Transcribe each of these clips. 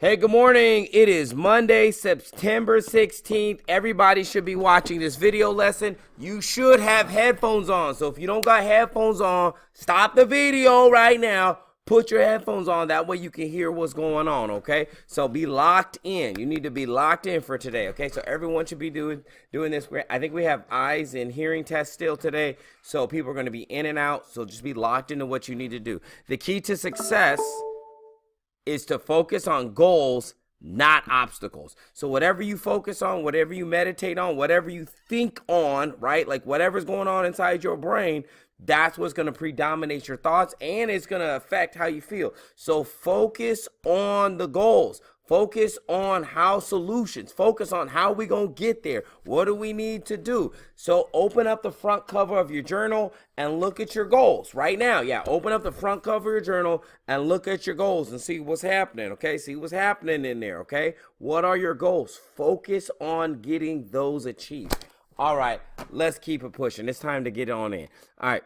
Hey, good morning. It is Monday, September 16th. Everybody should be watching this video lesson. You should have headphones on. So if you don't got headphones on, stop the video right now. Put your headphones on. That way you can hear what's going on, okay? So be locked in. You need to be locked in for today, okay? So everyone should be doing this. I think we have eyes and hearing tests still today. So people are going to be in and out. So just be locked into what you need to do. The key to success is to focus on goals, not obstacles. So whatever you focus on, whatever you meditate on, whatever you think on, right? Like whatever's going on inside your brain, that's what's going to predominate your thoughts, and it's going to affect how you feel. So focus on the goals. Focus on how solutions. Focus on how we going to get there. What do we need to do? So open up the front cover of your journal and look at your goals right now. Yeah, open up the front cover of your journal and look at your goals and see what's happening, okay? See what's happening in there, okay? What are your goals? Focus on getting those achieved. All right, let's keep it pushing. It's time to get on in. All right.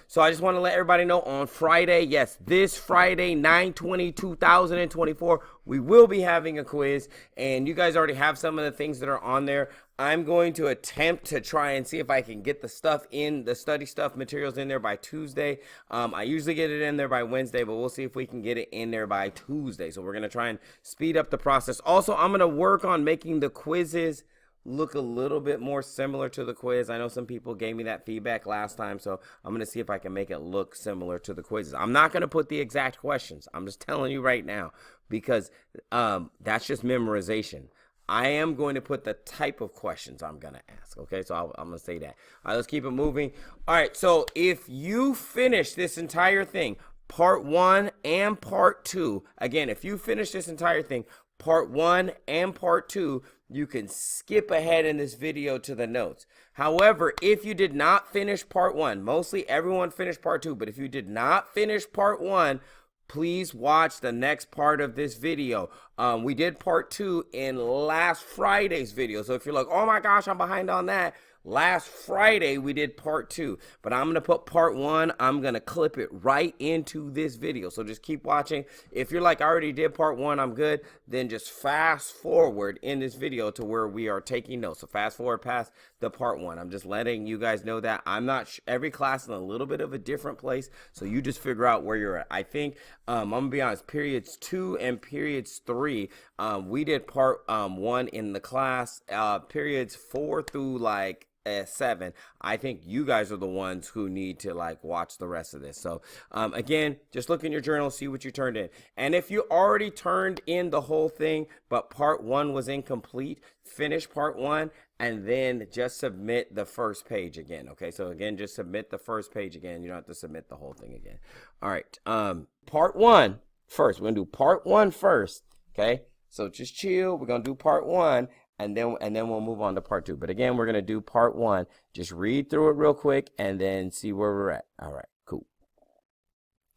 So I just want to let everybody know on Friday, yes, this Friday, 9/20/2024, we will be having a quiz, and you guys already have some of the things that are on there. I'm going to attempt to try and see if I can get the stuff in, the study stuff materials in there by Tuesday. I usually get it in there by Wednesday, but we'll see if we can get it in there by Tuesday. So we're going to try and speed up the process. Also, I'm going to work on making the quizzes look a little bit more similar to the quiz. I know some people gave me that feedback last time, so I'm going to see if I can make it look similar to the quizzes. I'm not going to put the exact questions. I'm just telling you right now, because that's just memorization. I am going to put the type of questions I'm going to ask, okay? So I'm going to say that. All right, let's keep it moving. All right, so if you finish this entire thing, part 1 and part 2, again, if you finish this entire thing, part 1 and part 2, you can skip ahead in this video to the notes. However, if you did not finish part 1, mostly everyone finished part 2, but if you did not finish part 1, please watch the next part of this video. We did part 2 in last Friday's video. So if you're like, oh my gosh, I'm behind on that, last Friday we did part 2, but I'm going to put part 1. I'm going to clip it right into this video. So just keep watching. If you're like, I already did part 1, I'm good, then just fast forward in this video to where we are taking notes. So fast forward past the part 1. I'm just letting you guys know that I'm not every class is in a little bit of a different place. So you just figure out where you're at. I think I'm going to be honest, periods 2 and periods 3, we did part 1 in the class. Periods 4 through like 7, I think you guys are the ones who need to like watch the rest of this. So again, just look in your journal, see what you turned in. And if you already turned in the whole thing, but part 1 was incomplete, finish part 1 and then just submit the first page again. Okay, so again, just submit the first page again. You don't have to submit the whole thing again. All right, part 1 first. We're gonna do part 1 first. Okay, so just chill. We're gonna do part 1. And then we'll move on to part 2. But again, we're going to do part 1. Just read through it real quick and then see where we're at. All right, cool.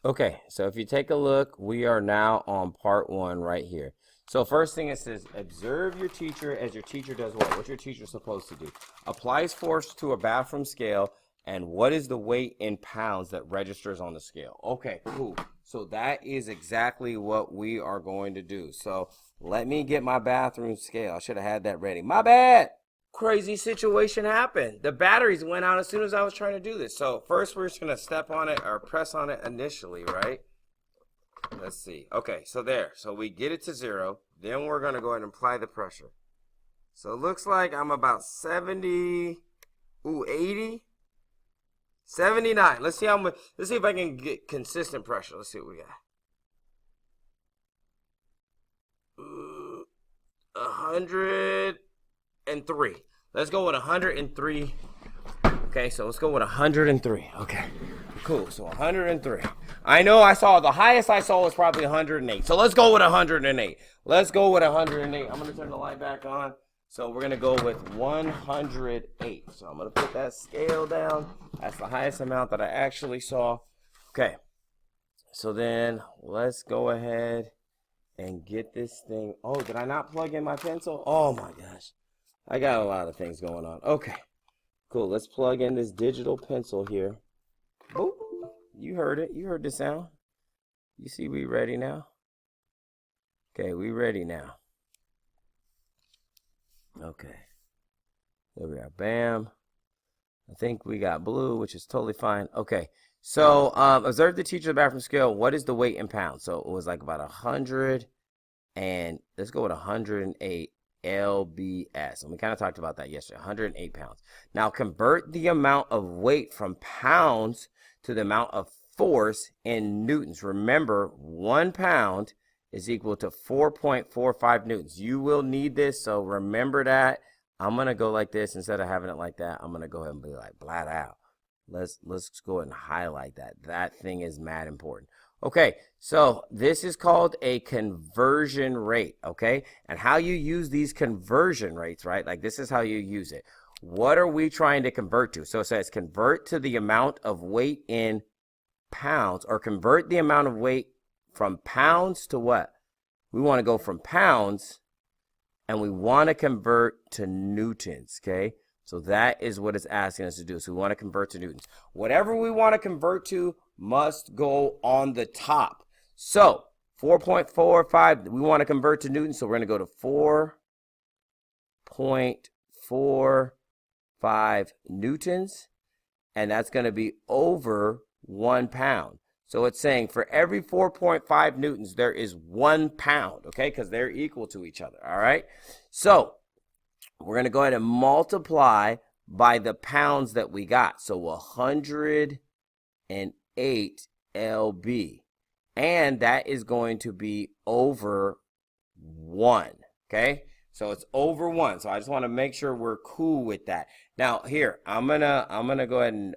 Okay, so if you take a look, we are now on part 1 right here. So first thing it says, observe your teacher as your teacher does what? What's your teacher supposed to do? Applies force to a bathroom scale, and what is the weight in pounds that registers on the scale? Okay, cool. So that is exactly what we are going to do. So let me get my bathroom scale. I should have had that ready. My bad. Crazy situation happened. The batteries went out as soon as I was trying to do this. So first we're just going to step on it or press on it initially, right? Let's see. Okay, so there. So we get it to 0. Then we're going to go ahead and apply the pressure. So it looks like I'm about 70, 80, 79. Let's see how much. Let's see if I can get consistent pressure. Let's see what we got. 103. Let's go with 103. Okay, so let's go with 103. Okay, cool. So 103. I know I saw the highest I saw was probably 108. So let's go with 108. Let's go with 108. I'm gonna turn the light back on. So we're gonna go with 108. So I'm gonna put that scale down. That's the highest amount that I actually saw. Okay. So then let's go ahead and get this thing. Oh, did I not plug in my pencil? Oh my gosh. I got a lot of things going on. Okay, cool. Let's plug in this digital pencil here. Oh, you heard it. You heard the sound. You see we ready now? Okay, we ready now. Okay. There we are. Bam. I think we got blue, which is totally fine. Okay. So observe the teacher bathroom scale. What is the weight in pounds? So it was like about 100, and let's go with 108 lbs. And we kind of talked about that yesterday. 108 pounds. Now convert the amount of weight from pounds to the amount of force in newtons. Remember, 1 pound is equal to 4.45 newtons. You will need this, so remember that. I'm going to go like this instead of having it like that. I'm going to go ahead and be like flat out. Let's go ahead and highlight that. That thing is mad important. Okay, so this is called a conversion rate, okay? And how you use these conversion rates, right? Like this is how you use it. What are we trying to convert to? So it says convert to the amount of weight in pounds, or convert the amount of weight from pounds to what? We want to go from pounds and we want to convert to newtons, okay? So that is what it's asking us to do. So we want to convert to newtons. Whatever we want to convert to must go on the top. So 4.45, we want to convert to newtons, so we're going to go to 4.45 newtons, and that's going to be over 1 pound. So it's saying for every 4.5 newtons, there is 1 pound, okay? Because they're equal to each other, all right? So we're going to go ahead and multiply by the pounds that we got. So 108 lb. And that is going to be over 1, okay? So it's over 1. So I just want to make sure we're cool with that. Now, here, I'm gonna go ahead and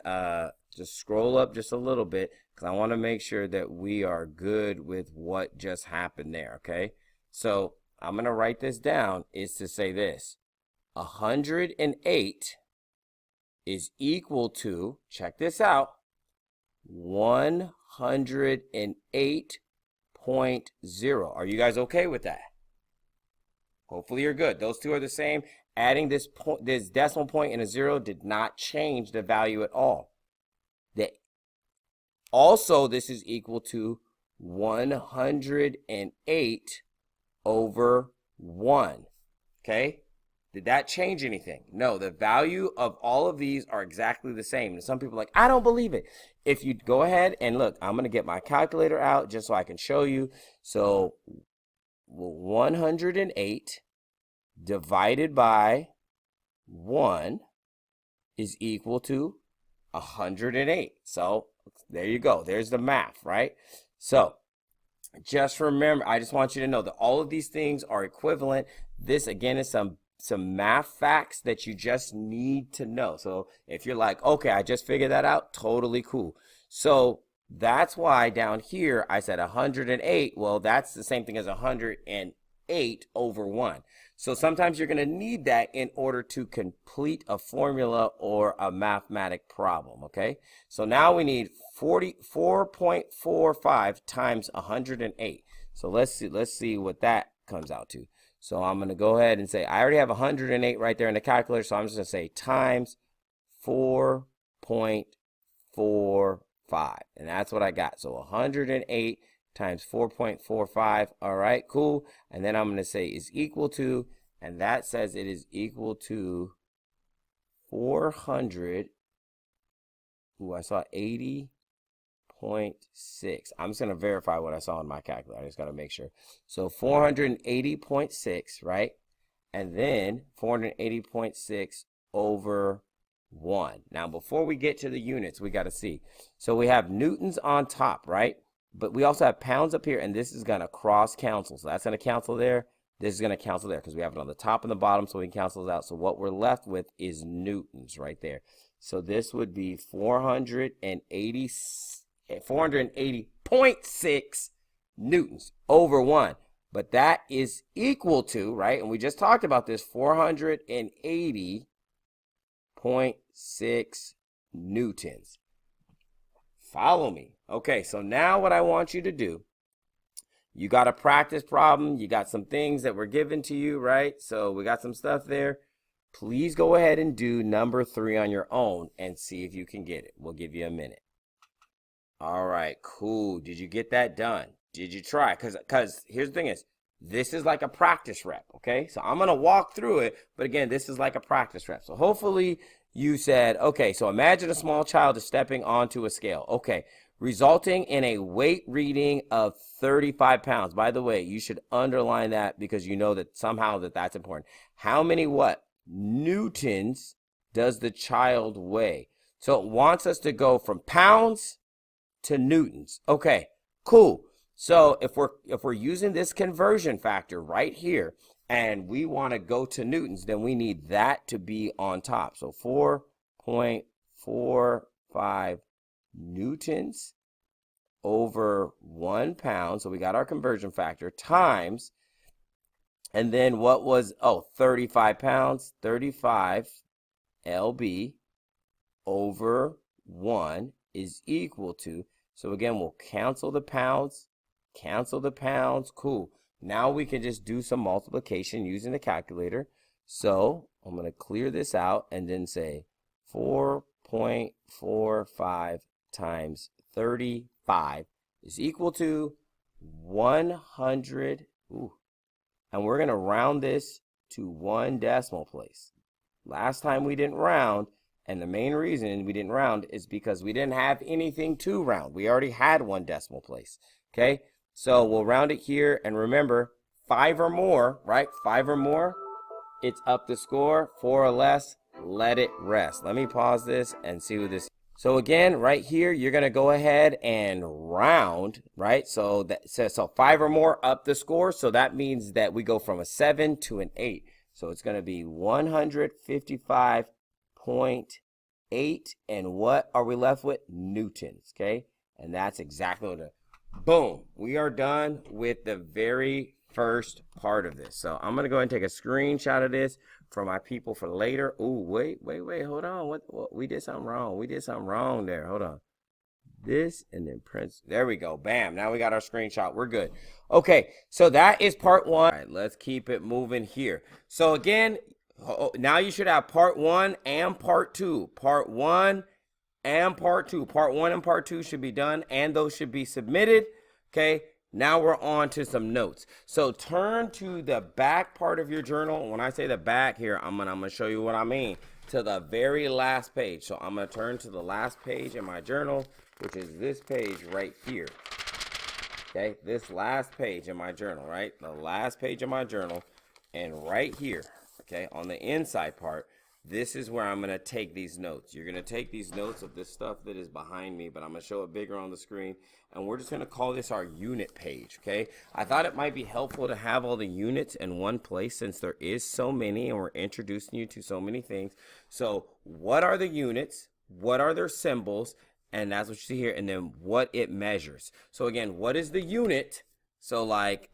just scroll up just a little bit, because I want to make sure that we are good with what just happened there, okay? So I'm going to write this down, is to say this. 108 is equal to, check this out, 108.0. Are you guys okay with that? Hopefully you're good. Those two are the same. Adding this decimal point and a 0 did not change the value at all. Also, this is equal to 108 over 1. Okay? Did that change anything? No, the value of all of these are exactly the same. And some people are like, I don't believe it. If you go ahead and look, I'm going to get my calculator out just so I can show you. So 108 divided by 1 is equal to 108. So there you go. There's the math, right? So just remember, I just want you to know that all of these things are equivalent. This, again, is some math facts that you just need to know. So if you're like, okay, I just figured that out, totally cool. So that's why down here I said 108. Well, that's the same thing as 108 over 1. So sometimes you're going to need that in order to complete a formula or a mathematic problem, okay? So now we need 4.45 times 108. So let's see what that comes out to. So I'm going to go ahead and say, I already have 108 right there in the calculator, so I'm just going to say times 4.45. And that's what I got. So 108 times 4.45. All right, cool. And then I'm going to say is equal to, and that says it is equal to 400. Ooh, I saw 80.6. I'm just going to verify what I saw in my calculator. I just got to make sure. So 480.6, right? And then 480.6 over 1. Now, before we get to the units, we got to see. So we have newtons on top, right? But we also have pounds up here, and this is going to cross cancel. So that's going to cancel there. This is going to cancel there because we have it on the top and the bottom, so we can cancel it out. So what we're left with is newtons right there. So this would be 480.6 newtons over 1. But that is equal to, right? And we just talked about this, 480.6 newtons. Follow me. Okay, so now what I want you to do, you got a practice problem. You got some things that were given to you, right? So we got some stuff there. Please go ahead and do number 3 on your own and see if you can get it. We'll give you a minute. All right, cool. Did you get that done? Did you try? Because here's the thing is, This is like a practice rep, okay? So I'm going to walk through it, but again, this is like a practice rep. So hopefully you said, okay, so imagine a small child is stepping onto a scale. Okay, resulting in a weight reading of 35 pounds. By the way, you should underline that because you know that somehow that's important. How many what? Newtons does the child weigh? So it wants us to go from pounds to newtons. Okay, cool. So if we're using this conversion factor right here and we want to go to newtons, then we need that to be on top. So 4.45 newtons over 1 pound. So we got our conversion factor times, and then what was, 35 pounds, 35 lb over 1 is equal to, so again, we'll cancel the pounds, cool. Now we can just do some multiplication using the calculator. So I'm going to clear this out and then say 4.45 times 35 is equal to 100. And we're going to round this to 1 decimal place. Last time we didn't round, and the main reason we didn't round is because we didn't have anything to round. We already had 1 decimal place. Okay, so we'll round it here, and remember, 5 or more, right? 5 or more, it's up the score. 4 or less, let it rest. Let me pause this and see what this. So again, right here, you're gonna go ahead and round, right? So that says, so 5 or more up the score. So that means that we go from a 7 to an 8. So it's gonna be 155.8, and what are we left with? Newtons, okay? And that's exactly what it. Boom, we are done with the very first part of this. So I'm gonna go ahead and take a screenshot of this for my people for later. Ooh, wait, hold on. What we did something wrong. We did something wrong there. Hold on. This and then print. There we go. Bam. Now we got our screenshot. We're good. Okay, so that is part 1. All right, let's keep it moving here. So again, now you should have part 1 and part 2. Part 1 and part 2. Part 1 and part 2 should be done, and those should be submitted. Okay, now we're on to some notes. So turn to the back part of your journal. When I say the back here, I'm gonna show you what I mean. To the very last page. So I'm gonna turn to the last page in my journal, which is this page right here. Okay, this last page in my journal, right? The last page of my journal, and right here, okay, on the inside part, this is where I'm going to take these notes. You're going to take these notes of this stuff that is behind me, but I'm going to show it bigger on the screen, and we're just going to call this our unit page, okay? I thought it might be helpful to have all the units in one place since there is so many, and we're introducing you to so many things. So what are the units? What are their symbols? And that's what you see here, and then what it measures. So again, what is the unit? So like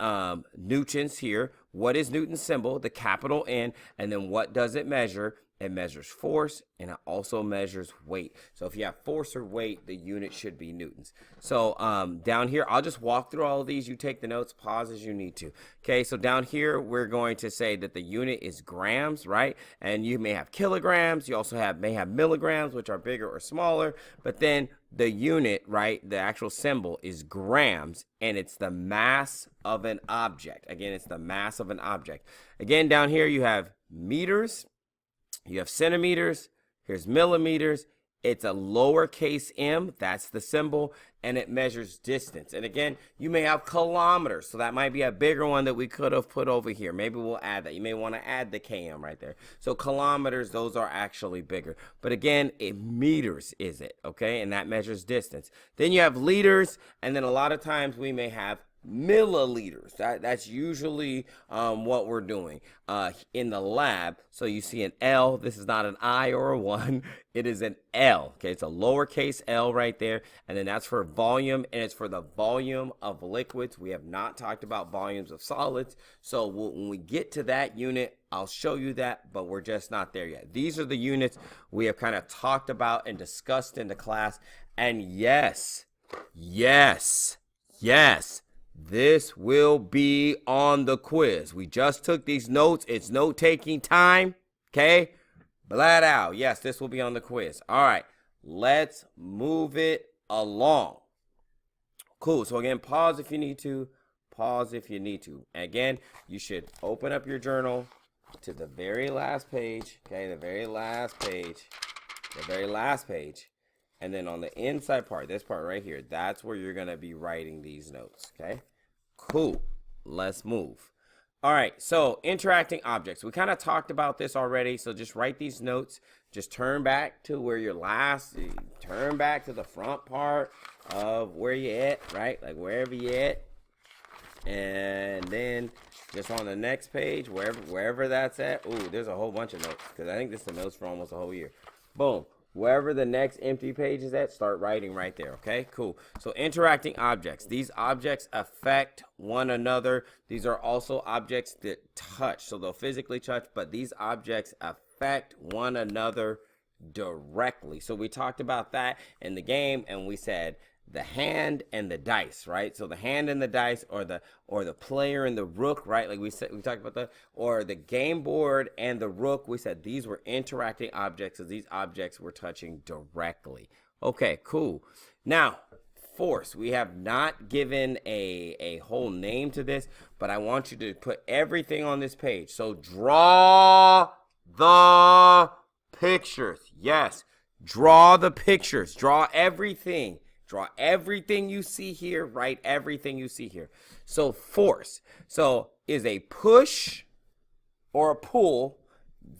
newtons here. What is Newton's symbol? The capital N. And then what does it measure? It measures force, and it also measures weight. So if you have force or weight, the unit should be newtons. So down here, I'll just walk through all of these. You take the notes, pause as you need to. Okay, so down here, we're going to say that the unit is grams, right? And you may have kilograms. You also may have milligrams, which are bigger or smaller. But then the unit, right, the actual symbol is grams, and it's the mass of an object. Again, it's the mass of an object. Again, down here, you have meters. You have centimeters, here's millimeters, it's a lowercase m, that's the symbol, and it measures distance. And again, you may have kilometers, so that might be a bigger one that we could have put over here. Maybe we'll add that. You may want to add the km right there. So kilometers, those are actually bigger. But again, meters is it, okay? And that measures distance. Then you have liters, and then a lot of times we may have milliliters. That's usually what we're doing in the lab. So you see an L. This is not an I or a 1. It is an L. Okay, it's a lowercase L right there. And then that's for volume, and it's for the volume of liquids. We have not talked about volumes of solids. So when we get to that unit, I'll show you that, but we're just not there yet. These are the units we have kind of talked about and discussed in the class. And yes, this will be on the quiz. We just took these notes. It's note-taking time, okay? Flat out. Yes, this will be on the quiz. All right, let's move it along. Cool. So again, pause if you need to. pause if you need to. Again, you should open up your journal to the very last page, okay, the very last page, and then on the inside part, this part right here, that's where you're going to be writing these notes, okay? Cool. Let's move. All right, so interacting objects. We kind of talked about this already, so just write these notes. Just turn back to where you're turn back to the front part of where you at, right? Like wherever you at. And then just on the next page, wherever that's at. Ooh, there's a whole bunch of notes because I think this is the notes for almost a whole year. Boom. Wherever the next empty page is at, start writing right there, okay? Cool. So interacting objects. These objects affect one another. These are also objects that touch. So they'll physically touch, but these objects affect one another directly. So we talked about that in the game, and we said the hand and the dice, right? So the hand and the dice, or the player and the rook, right? Like we talked about that, or the game board and the rook. We said these were interacting objects, so these objects were touching directly. Okay, cool. Now, force. We have not given a whole name to this, but I want you to put everything on this page. So draw the pictures. Yes, draw the pictures. Draw everything. Draw everything you see here, write everything you see here. So force. So is a push or a pull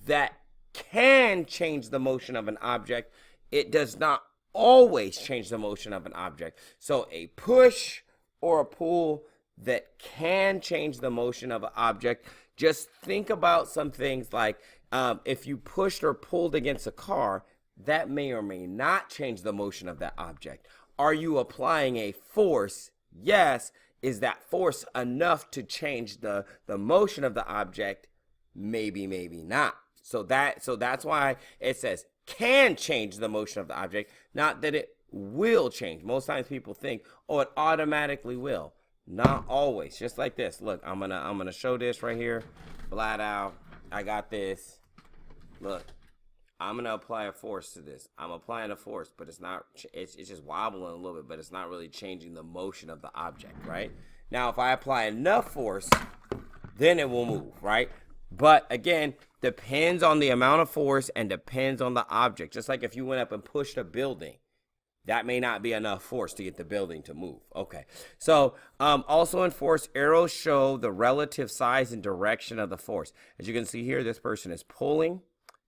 that can change the motion of an object. It does not always change the motion of an object. So a push or a pull that can change the motion of an object. Just think about some things like if you pushed or pulled against a car, that may or may not change the motion of that object. Are you applying a force? Yes. Is that force enough to change the motion of the object? Maybe, maybe not. So that's why it says can change the motion of the object, not that it will change. Most times people think, oh, it automatically will. Not always. Just like this. Look, I'm gonna show this right here. Flat out. I got this. Look. I'm going to apply a force to this. I'm applying a force, but it's just wobbling a little bit, but it's not really changing the motion of the object, right? Now, if I apply enough force, then it will move, right? But again, depends on the amount of force and depends on the object. Just like if you went up and pushed a building, that may not be enough force to get the building to move. Okay. So also in force, arrows show the relative size and direction of the force. As you can see here, this person is pulling.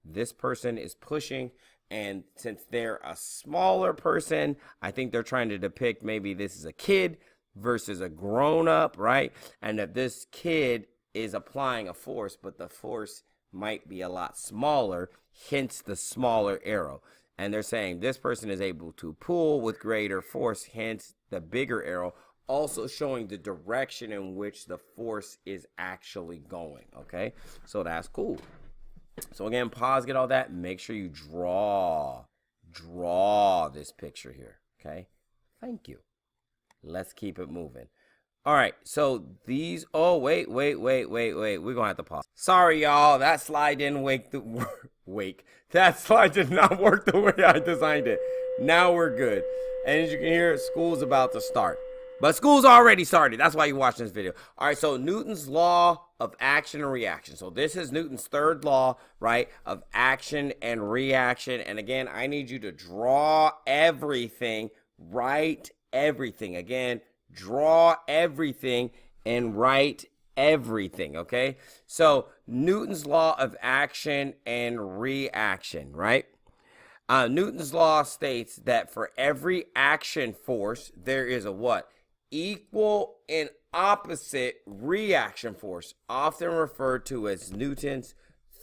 This person is pushing, and since they're a smaller person, I think they're trying to depict maybe this is a kid versus a grown-up, right? And if this kid is applying a force, but the force might be a lot smaller, hence the smaller arrow. And they're saying this person is able to pull with greater force, hence the bigger arrow, also showing the direction in which the force is actually going, okay? So that's cool. So again, pause, get all that. Make sure you draw this picture here, okay? Thank you. Let's keep it moving. All right, so these, oh, wait. We're going to have to pause. Sorry, y'all, that slide didn't that slide did not work the way I designed it. Now we're good. And as you can hear, school's about to start. But school's already started. That's why you're watching this video. All right, so Newton's law of action and reaction. So this is Newton's third law, right, of action and reaction. And again, I need you to draw everything, write everything. Again, draw everything and write everything, okay? So Newton's law of action and reaction, right? Newton's law states that for every action force, there is a what? Equal and opposite reaction force, often referred to as Newton's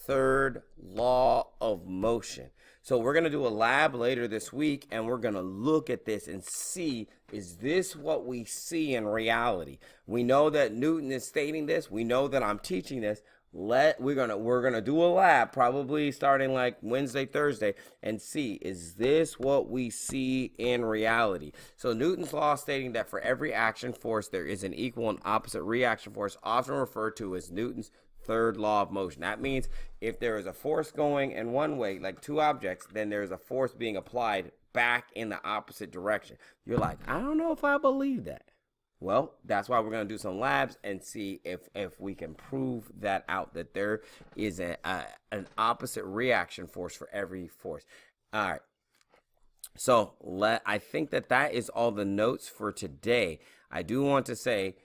third law of motion. So we're going to do a lab later this week, and we're going to look at this and see, is this what we see in reality? We know that Newton is stating this. We know that I'm teaching this. We're gonna do a lab probably starting like Wednesday, Thursday, and see, is this what we see in reality? So Newton's law stating that for every action force there is an equal and opposite reaction force, often referred to as Newton's third law of motion. That means if there is a force going in one way, like two objects, then there's a force being applied back in the opposite direction. You're like, I don't know if I believe that. Well, that's why we're going to do some labs and see if we can prove that out, that there is an opposite reaction force for every force. All right. So I think that is all the notes for today. I do want to say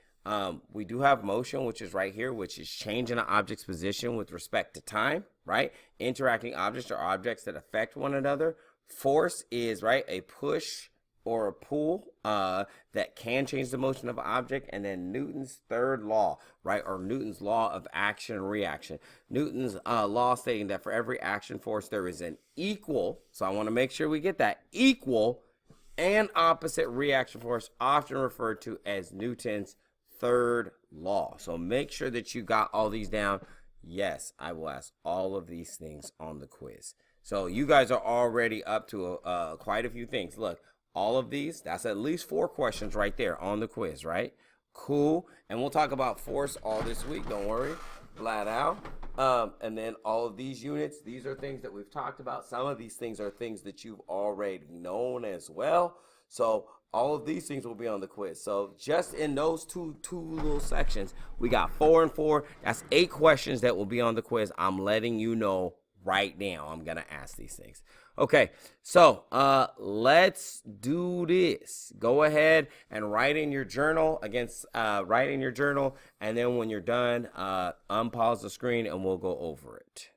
we do have motion, which is right here, which is changing an object's position with respect to time, right? Interacting objects or objects that affect one another. Force is, right, a push or a pull that can change the motion of an object. And then Newton's third law, right, or Newton's law of action and reaction. Newton's law stating that for every action force there is an equal, so I want to make sure we get that, equal and opposite reaction force, often referred to as Newton's third law. So make sure that you got all these down. Yes, I will ask all of these things on the quiz. So you guys are already up to quite a few things. Look, all of these, that's at least 4 questions right there on the quiz, right? Cool. And we'll talk about force all this week. Don't worry. Flat out. And then all of these units, these are things that we've talked about. Some of these things are things that you've already known as well. So all of these things will be on the quiz. So just in those two little sections, we got 4 and 4. That's 8 questions that will be on the quiz. I'm letting you know right now. I'm going to ask these things. Okay, so let's do this. Go ahead and write in your journal write in your journal, and then when you're done, unpause the screen and we'll go over it.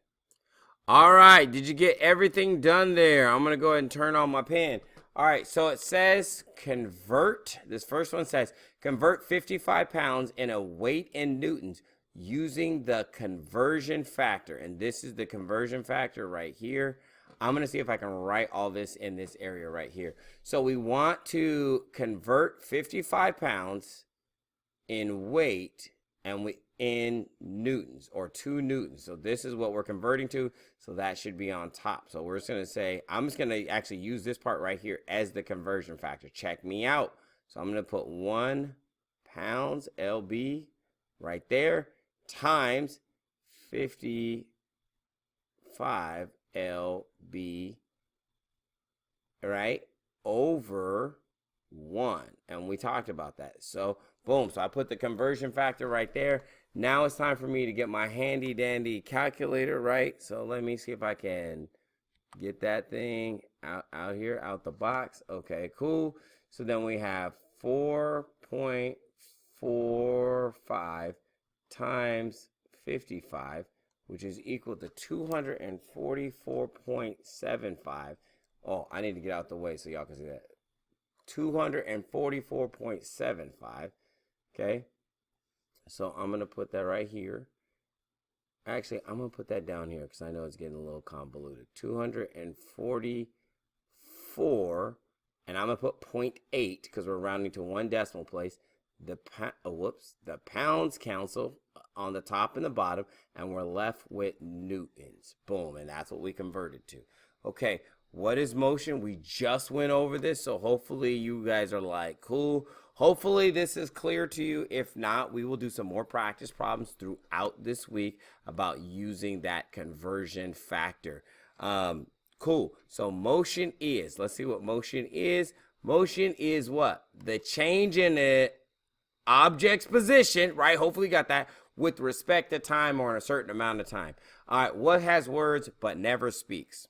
All right, did you get everything done there? I'm going to go ahead and turn on my pen. All right, so it says convert. This first one says convert 55 pounds in a weight in newtons using the conversion factor. And this is the conversion factor right here. I'm going to see if I can write all this in this area right here. So we want to convert 55 pounds in weight and in newtons, or 2 newtons. So this is what we're converting to. So that should be on top. So we're just going to say, I'm just going to actually use this part right here as the conversion factor. Check me out. So I'm going to put 1 pounds lb right there times 55 lb, right, over 1. And we talked about that. So boom, so I put the conversion factor right there. Now it's time for me to get my handy dandy calculator, right? So let me see if I can get that thing out here, out the box. Okay, cool. So then we have 4.45 times 55, which is equal to 244.75. Oh, I need to get out the way so y'all can see that. 244.75. Okay. So I'm going to put that right here. Actually, I'm going to put that down here because I know it's getting a little convoluted. 244, and I'm going to put 0.8 because we're rounding to 1 decimal place. The pounds cancel on the top and the bottom, and we're left with newtons. Boom, and that's what we converted to. Okay, what is motion? We just went over this, so hopefully you guys are like, cool. Hopefully this is clear to you. If not, we will do some more practice problems throughout this week about using that conversion factor. Cool. So motion is, let's see what motion is. Motion is what? The change in the object's position, right? Hopefully you got that, with respect to time or in a certain amount of time. All right, what has words but never speaks?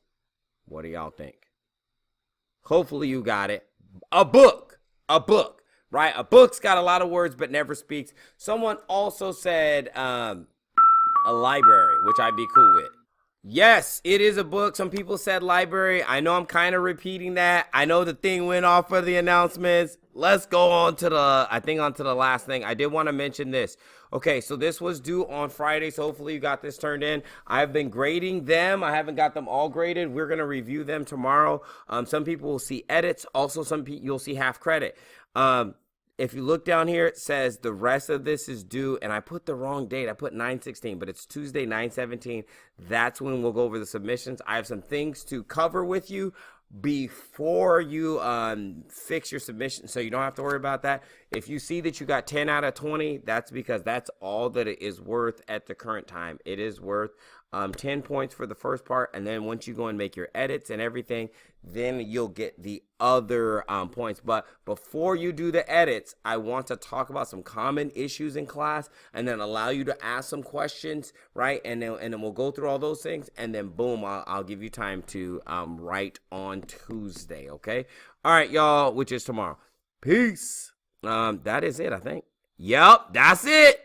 What do y'all think? Hopefully you got it. A book, right? A book's got a lot of words but never speaks. Someone also said a library, which I'd be cool with. Yes, it is a book. Some people said library. I know I'm kind of repeating that. I know the thing went off for the announcements. Let's go on to the last thing. I did want to mention this. Okay, so this was due on Friday, so hopefully you got this turned in. I've been grading them. I haven't got them all graded. We're going to review them tomorrow. Some people will see edits. Also, some people you'll see half credit. If you look down here, it says the rest of this is due, and I put the wrong date. I put 9/16, but it's Tuesday, 9/17. That's when we'll go over the submissions. I have some things to cover with you before you fix your submission, so you don't have to worry about that. if you see that you got 10 out of 20, that's because that's all that it is worth at the current time. It is worth 10 points for the first part, and then once you go and make your edits and everything, then you'll get the other points. But before you do the edits, I want to talk about some common issues in class, and then allow you to ask some questions, right? And then we'll go through all those things, and then boom, I'll give you time to write on Tuesday, okay? All right, y'all, which is tomorrow. Peace. That is it, I think. Yep, that's it.